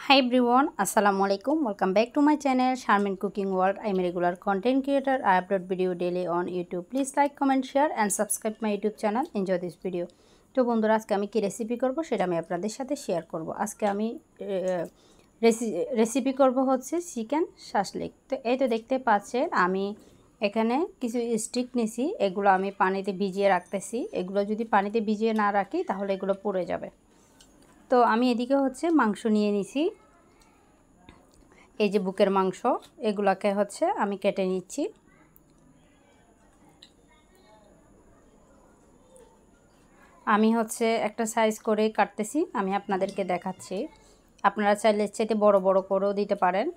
Hi everyone, Assalamu alaikum. Welcome back to my channel Sharmin Cooking World. I am a regular content creator. I upload video daily on YouTube. Please like, comment, share and subscribe my YouTube channel. Enjoy this video. তো বন্ধুরা আজকে আমি কি recipe করব সেটা আমি আপনাদের সাথে শেয়ার করব। আজকে আমি রেসিপি করব হচ্ছে চিকেন শাসলিক। তো এই তো দেখতে পাচ্ছেন আমি এখানে কিছু স্টিক নিছি, এগুলো আমি পানিতে ভিজিয়ে রাখতেছি। এগুলো যদি পানিতে ভিজিয়ে না রাখি তাহলে এগুলো পুড়ে যাবে। তো আমি এদিকে হচ্ছে মাংস নিয়ে নিছি, এই যে বুকের মাংস, এগুলাকে হচ্ছে আমি কেটে নিচ্ছি। আমি হচ্ছে একটা সাইজ করে কাটতেছি, আমি আপনাদেরকে দেখাচ্ছি। আপনারা চাইলে চাইতে বড় বড় করেও দিতে পারেন।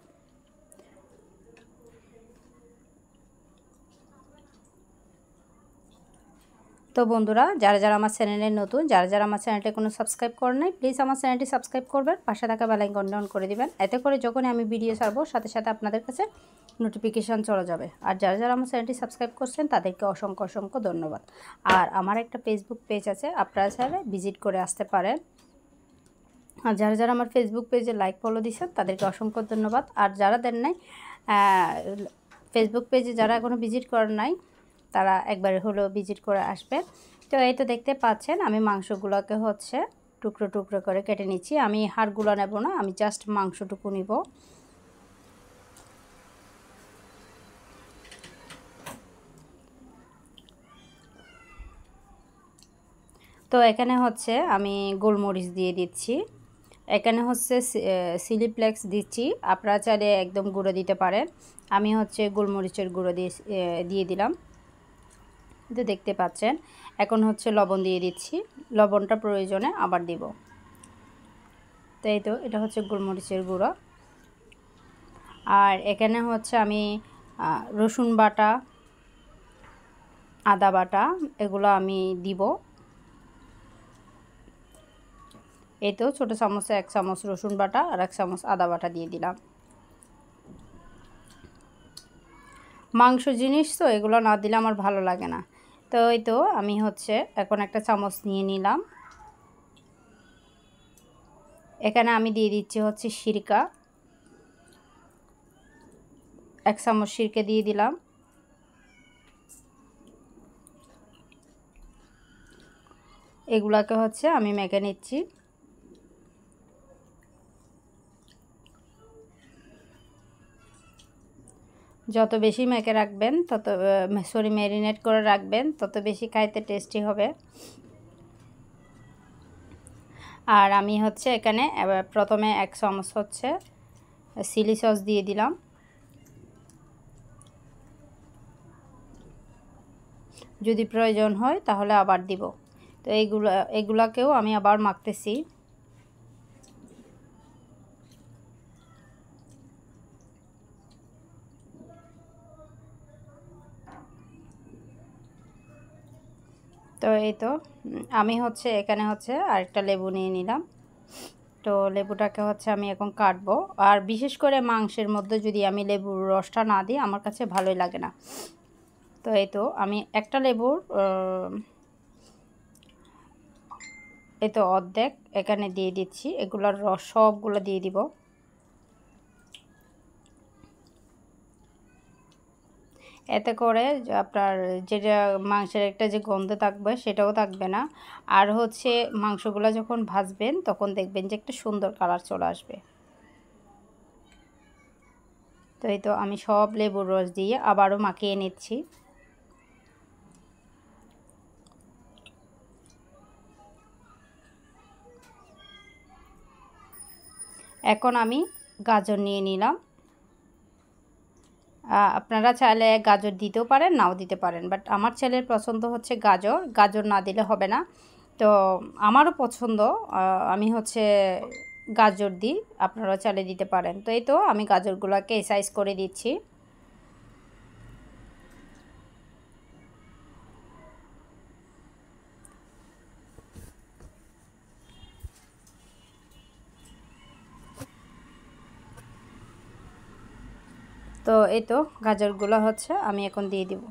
তো বন্ধুরা যারা যারা আমার চ্যানেলে নতুন, যারা যারা আমার চ্যানেলটা কোনো সাবস্ক্রাইব করেন নাই, প্লিজ আমার চ্যানেলটি সাবস্ক্রাইব করবেন, পাশে থাকা বেল আইকনটি অন করে দিবেন। এতে করে যখনই আমি ভিডিও ছাড়বো সাথে সাথে আপনাদের কাছে নোটিফিকেশান চলে যাবে। আর যারা যারা আমার চ্যানেলটি সাবস্ক্রাইব করছেন তাদেরকে অসংখ্য অসংখ্য ধন্যবাদ। আর আমার একটা ফেসবুক পেজ আছে, আপনারা চাইলে ভিজিট করে আসতে পারেন। আর যারা যারা আমার ফেসবুক পেজে লাইক ফলো দিচ্ছেন তাদেরকে অসংখ্য ধন্যবাদ। আর যারা দেন নাই, ফেসবুক পেজে যারা এখনও ভিজিট করেন নাই তারা একবার হলেও ভিজিট করে আসবে। তো এই তো দেখতে পাচ্ছেন আমি মাংসগুলোকে হচ্ছে টুকরো টুকরো করে কেটে নিচ্ছি। আমি হাড়গুলো নেব না, আমি জাস্ট মাংসটুকু নিব। তো এখানে হচ্ছে আমি গোলমরিচ দিয়ে দিচ্ছি, এখানে হচ্ছে চিলি ফ্লেক্স দিচ্ছি, আপনারা চাইলে একদম গুঁড়ো দিতে পারেন। আমি হচ্ছে গোলমরিচের গুঁড়ো দিয়ে দিলাম। তো দেখতে পাচ্ছেন এখন হচ্ছে লবণ দিয়ে দিচ্ছি, লবণটা প্রয়োজনে আবার দিব। তো এই তো এটা হচ্ছে গোলমরিচের গুঁড়ো। আর এখানে হচ্ছে আমি রসুন বাটা, আদা বাটা এগুলো আমি দিব। এই তো ছোটো চামচে 1 চামচ রসুন বাটা আর 1 চামচ আদা বাটা দিয়ে দিলাম। মাংস জিনিস তো এগুলো না দিলে আমার ভালো লাগে না। তো এই তো আমি হচ্ছে এখন একটা চামচ নিয়ে নিলাম। এখানে আমি দিয়ে দিচ্ছি হচ্ছে সিরকা, 1 চামচ সিরকা দিয়ে দিলাম। এগুলাকে হচ্ছে আমি মেখে নিচ্ছি। যত বেশি মেখে রাখবেন তত ম্যারিনেট করে রাখবেন তত বেশি খাইতে টেস্টি হবে। আর আমি হচ্ছে এখানে প্রথমে 1 চামচ হচ্ছে চিলি সস দিয়ে দিলাম। যদি প্রয়োজন হয় তাহলে আবার দিব। তো এগুলাকেও আমি আবার মাখতেছি। তো এই তো আমি হচ্ছে এখানে হচ্ছে আরেকটা লেবু নিয়ে নিলাম। তো লেবুটাকে হচ্ছে আমি এখন কাটবো। আর বিশেষ করে মাংসের মধ্যে যদি আমি লেবুর রসটা না দিই আমার কাছে ভালোই লাগে না। তো এই তো আমি একটা লেবুর এই তো অর্ধেক এখানে দিয়ে দিচ্ছি, এগুলোর রস সবগুলো দিয়ে দিব। এতে করে আপনার যেটা মাংসের একটা যে গন্ধ থাকবে সেটাও থাকবে না। আর হচ্ছে মাংসগুলো যখন ভাজবেন তখন দেখবেন যে একটা সুন্দর কালার চলে আসবে। তো এই তো আমি সব লেবুর রস দিয়ে আবারও মাখিয়ে নিচ্ছি। এখন আমি গাজর নিয়ে নিলাম। আপনারা চাইলে গাজর দিতেও পারেন, নাও দিতে পারেন, বাট আমার ছেলের পছন্দ হচ্ছে গাজর, গাজর না দিলে হবে না। তো আমারও পছন্দ, আমি হচ্ছে গাজর দিই, আপনারাও চাইলে দিতে পারেন। তো এই তো আমি গাজরগুলোকে সাইজ করে দিচ্ছি। তো এই তো গাজরগুলো হচ্ছে আমি এখন দিয়ে দিব।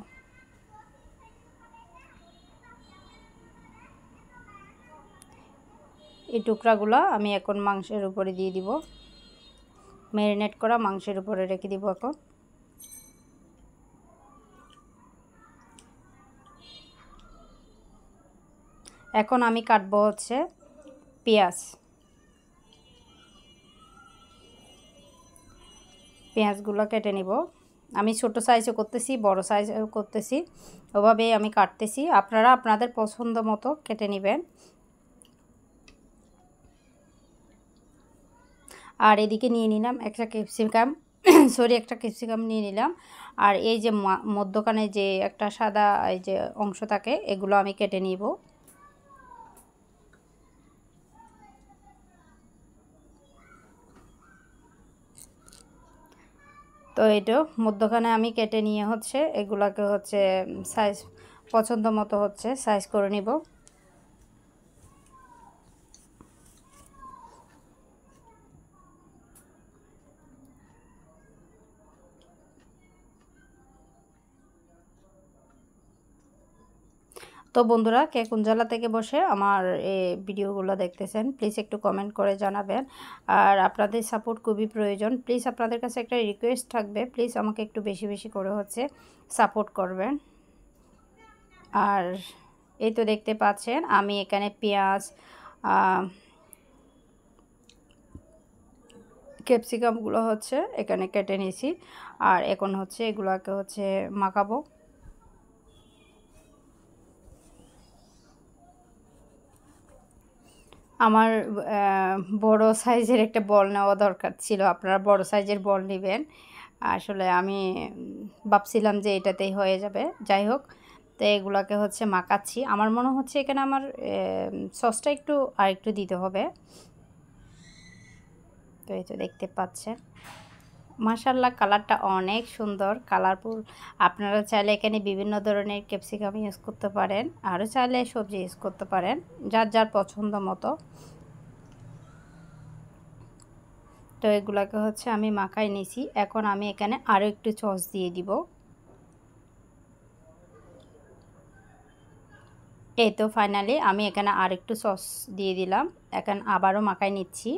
এই টুকরাগুলো আমি এখন মাংসের উপরে দিয়ে দিব। ম্যারিনেট করা মাংসের উপরে রেখে দিব। এখন আমি কাটবো হচ্ছে পেঁয়াজগুলো কেটে নিব। আমি ছোট সাইজও করতেছি, বড় সাইজও করতেছি, ওভাবেই আমি কাটতেছি। আপনারা আপনাদের পছন্দ মতো কেটে নেবেন। আর এদিকে নিয়ে নিলাম একটা ক্যাপসিকাম একটা ক্যাপসিকাম নিয়ে নিলাম। আর এই যে মধ্যখানে যে একটা সাদা এই যে অংশ থাকে, এগুলো আমি কেটে নিব। তো এটা মধ্যখানে আমি কেটে নিয়ে হচ্ছে এগুলাকে হচ্ছে সাইজ পছন্দ মতো হচ্ছে সাইজ করে নিব। তো বন্ধুরা, কে কোন জেলা থেকে বসে আমার এই ভিডিওগুলো দেখতেছেন প্লিজ একটু কমেন্ট করে জানাবেন। আর আপনাদের সাপোর্ট খুবই প্রয়োজন। প্লিজ আপনাদের কাছে একটা রিকোয়েস্ট থাকবে, প্লিজ আমাকে একটু বেশি বেশি করে হচ্ছে সাপোর্ট করবেন। আর এই তো দেখতে পাচ্ছেন আমি এখানে পেঁয়াজ ক্যাপসিকামগুলো হচ্ছে এখানে কেটে নিয়েছি। আর এখন হচ্ছে এগুলোকে হচ্ছে মাখাবো। আমার বড় সাইজের একটা বল নেওয়া দরকার ছিল। আপনারা বড় সাইজের বল নেবেন। আসলে আমি ভাবছিলাম যে এটাতেই হয়ে যাবে। যাই হোক, তো এগুলোকে হচ্ছে মাখাচ্ছি। আমার মনে হচ্ছে এখানে আমার সসটা একটু দিতে হবে। তো এই তো দেখতে পাচ্ছেন মাশাআল্লাহ, কালারটা অনেক সুন্দর, কালারফুল। আপনারা চাইলে এখানে বিভিন্ন ধরনের ক্যাপসিকাম ইউজ করতে পারেন, আরও চাইলে সবজি ইউজ করতে পারেন, যার যার পছন্দ মতো। তো এগুলোকে হচ্ছে আমি মাখাই নিয়েছি। এখন আমি এখানে আরও একটু সস দিয়ে দিব। এই তো ফাইনালি আমি এখানে আর একটু সস দিয়ে দিলাম। এখন আবারও মাখাই নিচ্ছি।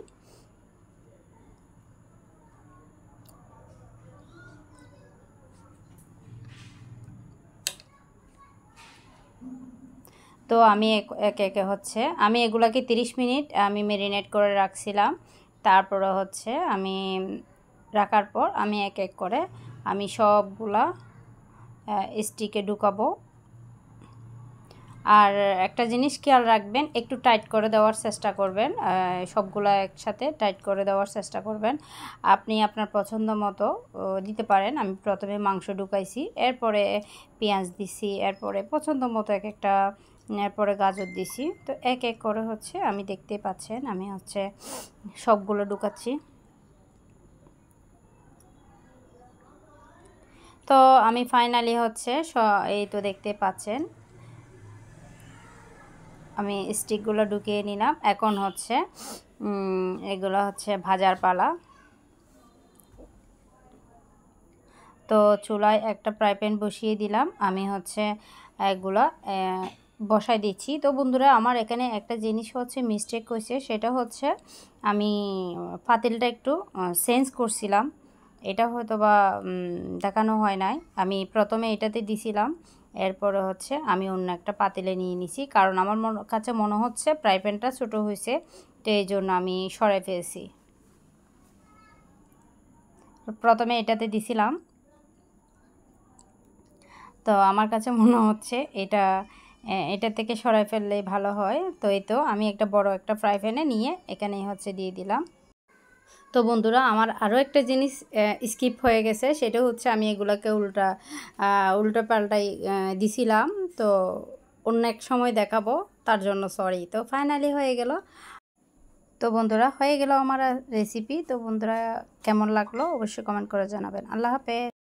তো আমি একে একে হচ্ছে আমি এগুলাকে 30 মিনিট আমি ম্যারিনেট করে রাখছিলাম। তারপরে হচ্ছে আমি রাখার পর আমি এক এক করে আমি সবগুলা স্টিকে ঢুকাবো। আর একটা জিনিস খেয়াল রাখবেন, একটু টাইট করে দেওয়ার চেষ্টা করবেন, সবগুলো একসাথে টাইট করে দেওয়ার চেষ্টা করবেন। আপনি আপনার পছন্দ মতো দিতে পারেন। আমি প্রথমে মাংস ঢুকাইছি, এরপরে পেঁয়াজ দিছি, এরপরে পছন্দ মতো এক একটা, এরপরে গাজর দিছি। তো এক এক করে হচ্ছে আমি দেখতে পাচ্ছেন আমি হচ্ছে সবগুলো ঢুকাচ্ছি। তো আমি ফাইনালি হচ্ছে এই তো দেখতে পাচ্ছেন আমি স্টিকগুলো ঢুকিয়ে নিলাম। এখন হচ্ছে এগুলো হচ্ছে ভাজার পালা। তো চুলায় একটা ফ্রাই প্যান বসিয়ে দিলাম, আমি হচ্ছে এগুলা বসাই দিচ্ছি। তো বন্ধুরা, আমার এখানে একটা জিনিস হচ্ছে মিস্টেক হয়েছে, সেটা হচ্ছে আমি পাতিলটা একটু চেঞ্জ করছিলাম। এটা হয়তো বা দেখানো হয় নাই। আমি প্রথমে এটাতে দিছিলাম, এরপরে হচ্ছে আমি অন্য একটা পাতিলে নিয়ে নিছি, কারণ আমার কাছে মনে হচ্ছে ফ্রাই প্যানটা ছোটো হয়েছে, তো এই জন্য আমি সরাই ফেলছি। প্রথমে এটাতে দিছিলাম, তো আমার কাছে মনে হচ্ছে এটা থেকে সরাই ফেললেই ভালো হয়। তো এই তো আমি একটা বড় একটা ফ্রাই প্যানে নিয়ে এখানেই হচ্ছে দিয়ে দিলাম। তো বন্ধুরা, আমার আরও একটা জিনিস স্কিপ হয়ে গেছে, সেটা হচ্ছে আমি এগুলোকে উল্টো পাল্টাই দিছিলাম। তো অন্য এক সময় দেখাবো, তার জন্য সরি। তো ফাইনালি হয়ে গেল। তো বন্ধুরা, হয়ে গেল আমার রেসিপি। তো বন্ধুরা, কেমন লাগলো অবশ্যই কমেন্ট করে জানাবেন। আল্লাহ হাফেজ।